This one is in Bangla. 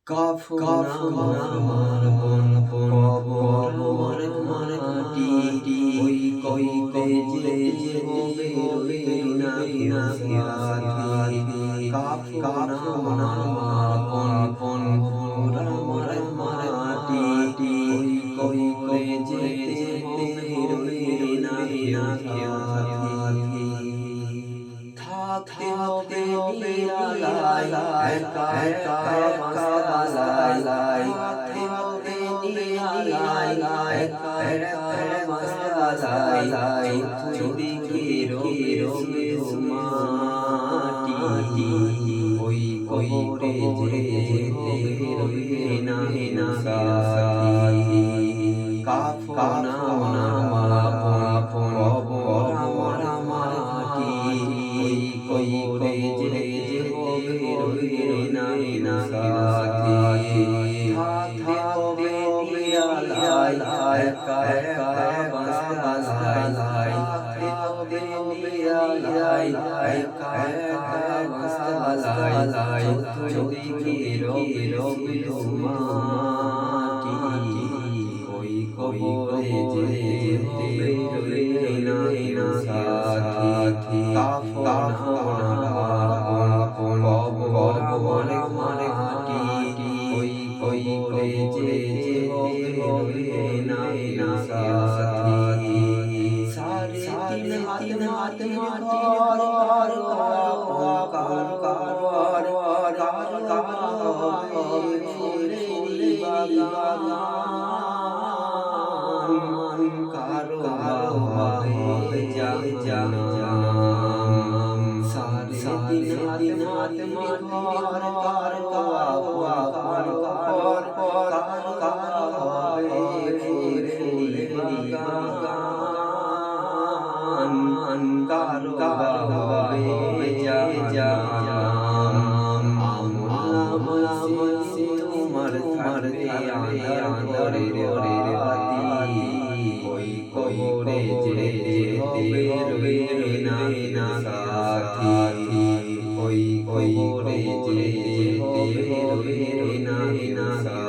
কাফন আমার বন কবর মাটি ওই কই যে হবে না সাথী কাফন আমার বন কবর মাটি ওই কই যে হবে না সাথী থাকতে হবে নিরালায় একা একা বাসালায় থাকতে হবে নিরালায় একা একা বাসালায় চতুর্দিকে রবে মাটি ওই কবরে যেতে হবে না সাথী কাফন আমার কবর মাটি ওই কবরে যেতে হবে না সাথী থাকতে হবে নিরালায় একা একা বাসালায় থাকতে হবে নিরালায় একা একা বাসালায় চতুর্দিকে রবে মাটি ওই কবরে যেতে হবে না সাথী কাফন কবর মাটি ওই কবরে যেতে হবে না সাথী সাড়ে তিন হাত মাটি ফুলেরি বাগান কারো হবে জানাম সাড়ে তিন হাত মাটি ফুলেরি বাগান কারো হবে জানাম তোমার আদরের বাতি ওই কবরে যেতে হবে না সাথী ওই কবরে যেতে হবে না সাথী।